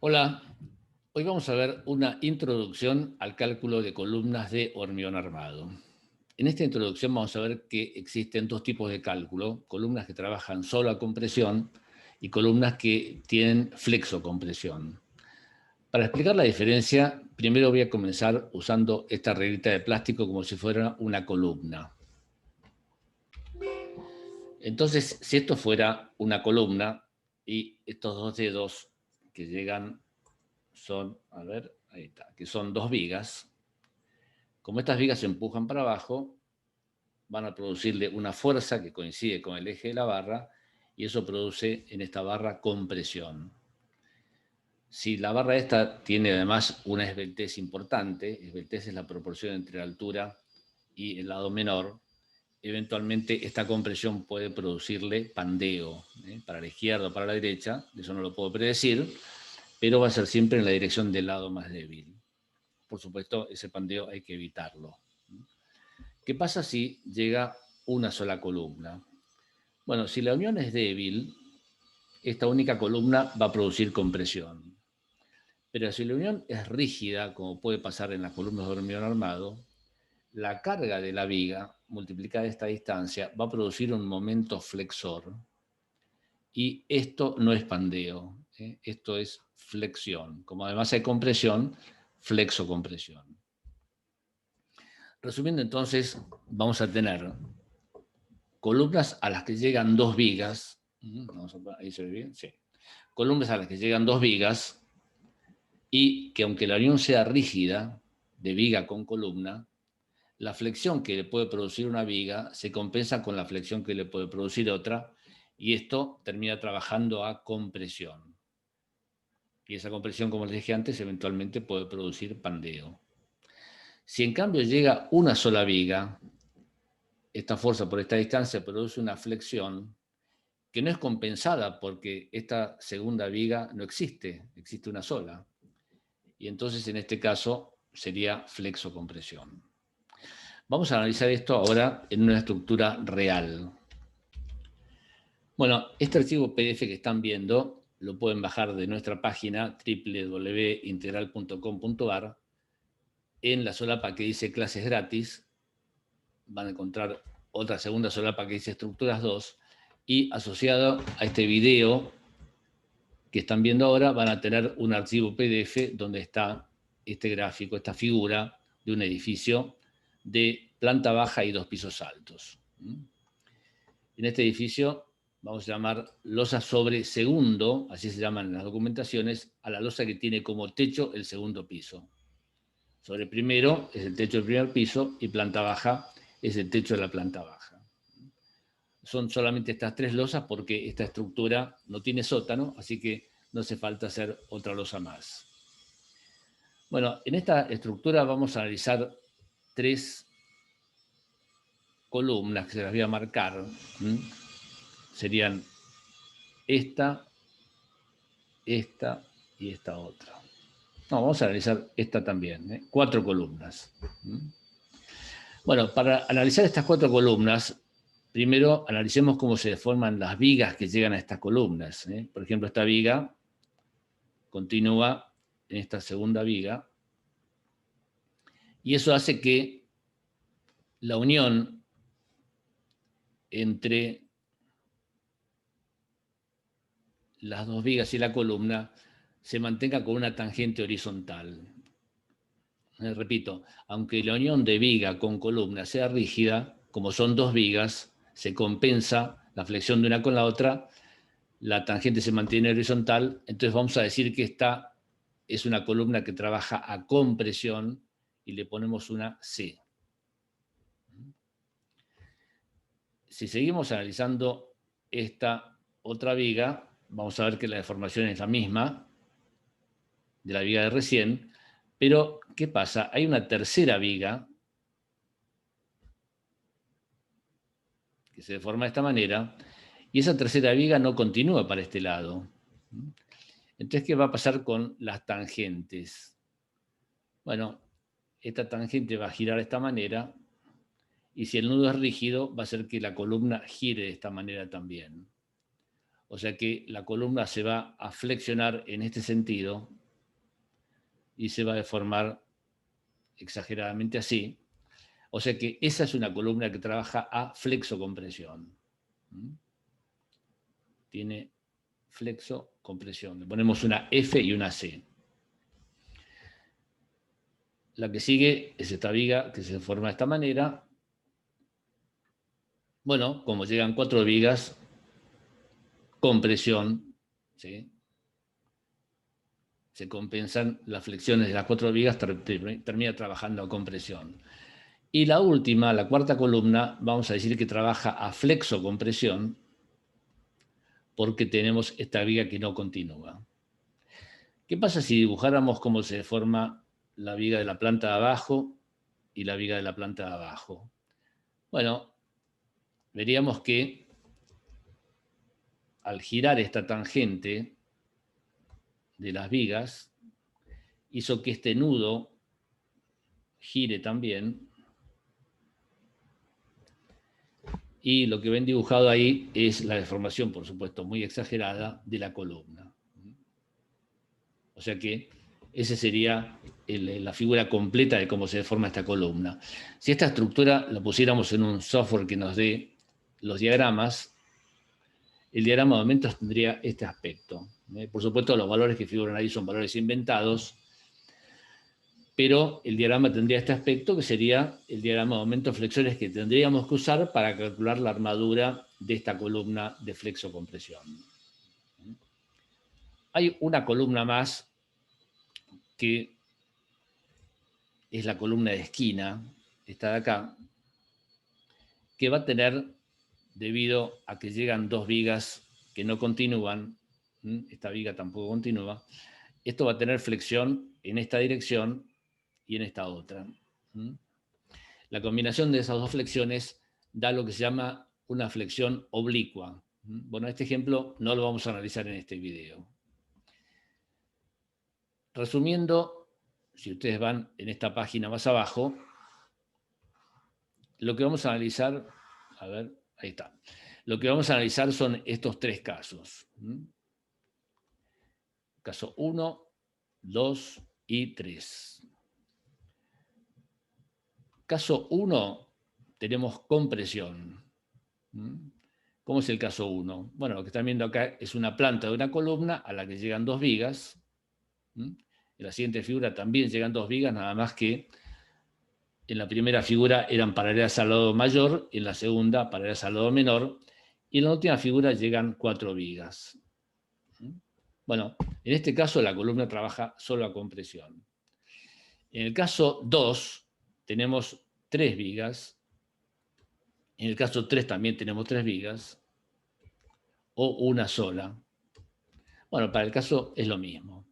Hola, hoy vamos a ver una introducción al cálculo de columnas de hormigón armado. En esta introducción vamos a ver que existen dos tipos de cálculo, columnas que trabajan solo a compresión y columnas que tienen flexocompresión. Para explicar la diferencia, primero voy a comenzar usando esta reglita de plástico como si fuera una columna. Entonces, si esto fuera una columna y estos dos dedos que llegan son, a ver, ahí está, que son dos vigas. Como estas vigas se empujan para abajo, van a producirle una fuerza que coincide con el eje de la barra y eso produce en esta barra compresión. Si la barra esta tiene además una esbeltez importante, esbeltez es la proporción entre la altura y el lado menor, eventualmente esta compresión puede producirle pandeo, para la izquierda o para la derecha, eso no lo puedo predecir, pero va a ser siempre en la dirección del lado más débil. Por supuesto, ese pandeo hay que evitarlo. ¿Qué pasa si llega una sola columna? Bueno, si la unión es débil, esta única columna va a producir compresión. Pero si la unión es rígida, como puede pasar en las columnas de hormigón armado, la carga de la viga multiplicada esta distancia va a producir un momento flexor. Y esto no es pandeo, esto es flexión. Como además hay compresión, flexocompresión. Resumiendo entonces, vamos a tener columnas a las que llegan dos vigas. Ahí se ve bien, sí. Columnas a las que llegan dos vigas y que aunque la unión sea rígida, de viga con columna, la flexión que le puede producir una viga se compensa con la flexión que le puede producir otra y esto termina trabajando a compresión. Y esa compresión, como les dije antes, eventualmente puede producir pandeo. Si en cambio llega una sola viga, esta fuerza por esta distancia produce una flexión que no es compensada porque esta segunda viga no existe, existe una sola. Y entonces en este caso sería flexocompresión. Vamos a analizar esto ahora en una estructura real. Bueno, este archivo PDF que están viendo lo pueden bajar de nuestra página www.integral.com.ar. En la solapa que dice clases gratis van a encontrar otra segunda solapa que dice estructuras 2 y asociado a este video que están viendo ahora van a tener un archivo PDF donde está este gráfico, esta figura de un edificio de planta baja y dos pisos altos. En este edificio vamos a llamar losa sobre segundo, así se llaman en las documentaciones, a la losa que tiene como techo el segundo piso. Sobre primero es el techo del primer piso y planta baja es el techo de la planta baja. Son solamente estas tres losas porque esta estructura no tiene sótano, así que no hace falta hacer otra losa más. Bueno, en esta estructura vamos a analizar tres columnas que se las voy a marcar. Serían esta y esta otra. No, vamos a analizar esta también, cuatro columnas. Bueno, para analizar estas cuatro columnas, primero analicemos cómo se forman las vigas que llegan a estas columnas. Por ejemplo, esta viga continúa en esta segunda viga y eso hace que la unión entre las dos vigas y la columna se mantenga con una tangente horizontal. Repito, aunque la unión de viga con columna sea rígida, como son dos vigas, se compensa la flexión de una con la otra, la tangente se mantiene horizontal, entonces vamos a decir que esta es una columna que trabaja a compresión y le ponemos una C. Si seguimos analizando esta otra viga, vamos a ver que la deformación es la misma de la viga de recién, pero ¿qué pasa? Hay una tercera viga que se deforma de esta manera y esa tercera viga no continúa para este lado. Entonces, ¿qué va a pasar con las tangentes? Bueno, esta tangente va a girar de esta manera y si el nudo es rígido va a hacer que la columna gire de esta manera también. O sea que la columna se va a flexionar en este sentido y se va a deformar exageradamente así. O sea que esa es una columna que trabaja a flexocompresión. Tiene flexocompresión. Le ponemos una F y una C. La que sigue es esta viga que se forma de esta manera. Bueno, como llegan 4 vigas con presión, ¿sí?, se compensan las flexiones de las 4 vigas, termina trabajando con presión. Y la última, la cuarta columna, vamos a decir que trabaja a flexocompresión porque tenemos esta viga que no continúa. ¿Qué pasa si dibujáramos cómo se forma la viga de la planta de abajo y la viga de la planta de abajo? Bueno, veríamos que al girar esta tangente de las vigas, hizo que este nudo gire también, y lo que ven dibujado ahí es la deformación, por supuesto, muy exagerada de la columna. O sea que esa sería la figura completa de cómo se deforma esta columna. Si esta estructura la pusiéramos en un software que nos dé los diagramas, el diagrama de aumentos tendría este aspecto. Por supuesto, los valores que figuran ahí son valores inventados, pero el diagrama tendría este aspecto, que sería el diagrama de aumentos flexores que tendríamos que usar para calcular la armadura de esta columna de flexocompresión. Hay una columna más que es la columna de esquina, esta de acá, que va a tener, debido a que llegan 2 vigas que no continúan, esta viga tampoco continúa, esto va a tener flexión en esta dirección y en esta otra. La combinación de esas dos flexiones da lo que se llama una flexión oblicua. Bueno, este ejemplo no lo vamos a analizar en este video. Resumiendo, si ustedes van en esta página más abajo, lo que vamos a analizar, a ver, ahí está. Lo que vamos a analizar son estos 3 casos. Caso 1, 2 y 3. Caso 1, tenemos compresión. ¿Cómo es el caso 1? Bueno, lo que están viendo acá es una planta de una columna a la que llegan 2 vigas. En la siguiente figura también llegan 2 vigas, nada más que en la primera figura eran paralelas al lado mayor, y en la segunda paralelas al lado menor, y en la última figura llegan 4 vigas. Bueno, en este caso la columna trabaja solo a compresión. En el caso 2 tenemos 3 vigas, en el caso 3 también tenemos 3 vigas, o una sola. Bueno, para el caso es lo mismo,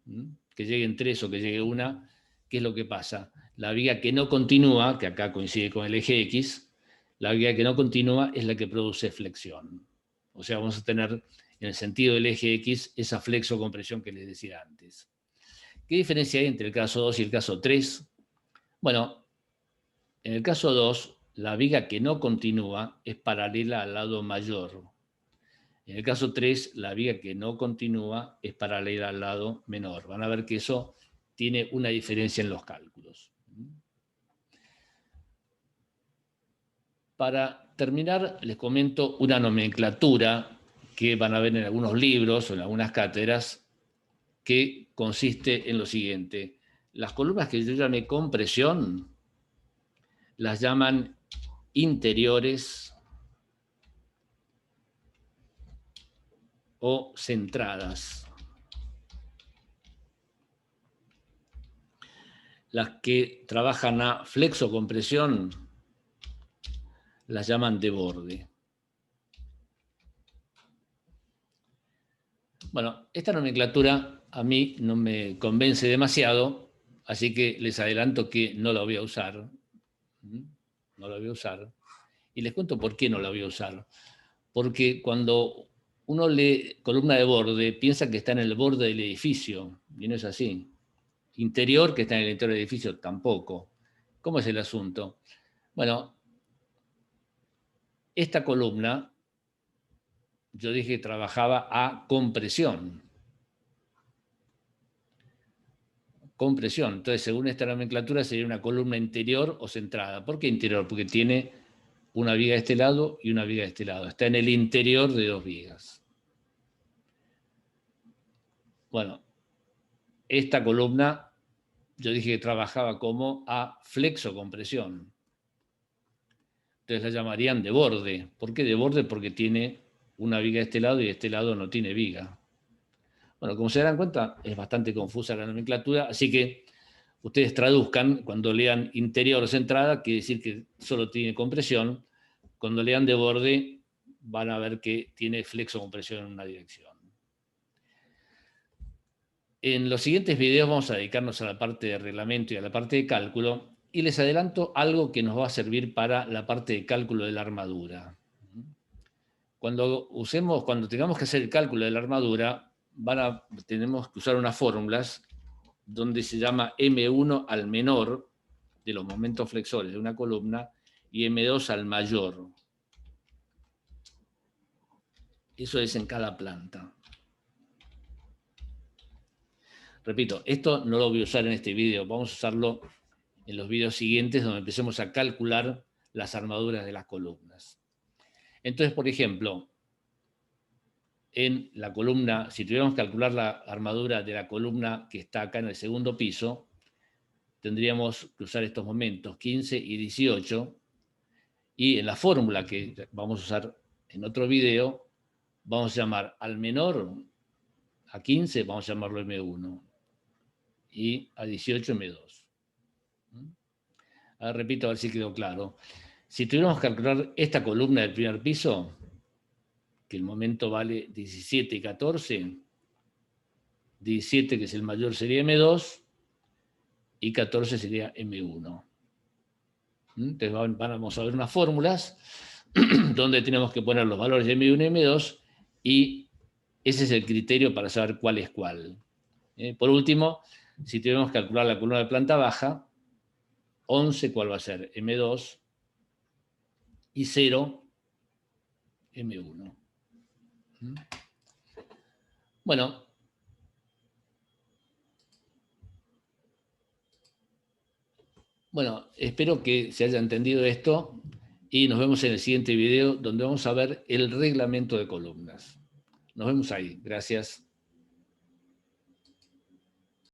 que lleguen 3 o que llegue una. ¿Qué es lo que pasa? La viga que no continúa, que acá coincide con el eje X, la viga que no continúa es la que produce flexión. O sea, vamos a tener en el sentido del eje X esa flexocompresión que les decía antes. ¿Qué diferencia hay entre el caso 2 y el caso 3? Bueno, en el caso 2, la viga que no continúa es paralela al lado mayor. En el caso 3, la viga que no continúa es paralela al lado menor. Van a ver que eso tiene una diferencia en los cálculos. Para terminar, les comento una nomenclatura que van a ver en algunos libros o en algunas cátedras, que consiste en lo siguiente. Las columnas que yo llamé compresión las llaman interiores o centradas. Las que trabajan a flexocompresión las llaman de borde. Bueno, esta nomenclatura a mí no me convence demasiado, así que les adelanto que no la voy a usar. No la voy a usar. Y les cuento por qué no la voy a usar. Porque cuando uno lee columna de borde, piensa que está en el borde del edificio, y no es así. Interior, que está en el interior del edificio, tampoco. ¿Cómo es el asunto? Bueno, esta columna yo dije que trabajaba a compresión. Compresión. Entonces, según esta nomenclatura, sería una columna interior o centrada. ¿Por qué interior? Porque tiene una viga de este lado y una viga de este lado. Está en el interior de dos vigas. Bueno, esta columna, yo dije que trabajaba como a flexocompresión. Entonces la llamarían de borde. ¿Por qué de borde? Porque tiene una viga de este lado y de este lado no tiene viga. Bueno, como se dan cuenta, es bastante confusa la nomenclatura, así que ustedes traduzcan, cuando lean interior o centrada, quiere decir que solo tiene compresión. Cuando lean de borde, van a ver que tiene flexocompresión en una dirección. En los siguientes videos vamos a dedicarnos a la parte de reglamento y a la parte de cálculo, y les adelanto algo que nos va a servir para la parte de cálculo de la armadura. Cuando tengamos que hacer el cálculo de la armadura, tenemos que usar unas fórmulas donde se llama M1 al menor de los momentos flexores de una columna y M2 al mayor. Eso es en cada planta. Repito, esto no lo voy a usar en este video, vamos a usarlo en los videos siguientes donde empecemos a calcular las armaduras de las columnas. Entonces, por ejemplo, en la columna, si tuviéramos que calcular la armadura de la columna que está acá en el segundo piso, tendríamos que usar estos momentos 15 y 18, y en la fórmula que vamos a usar en otro video, vamos a llamar al menor, a 15, vamos a llamarlo M1, y a 18 M2. Ahora repito a ver si quedó claro. Si tuviéramos que calcular esta columna del primer piso, que el momento vale 17 y 14, 17, que es el mayor, sería M2, y 14 sería M1. Entonces vamos a ver unas fórmulas donde tenemos que poner los valores de M1 y M2, y ese es el criterio para saber cuál es cuál. Por último, si tenemos que calcular la columna de planta baja, 11, ¿cuál va a ser? M2, y 0, M1. Bueno, espero que se haya entendido esto y nos vemos en el siguiente video donde vamos a ver el reglamento de columnas. Nos vemos ahí. Gracias.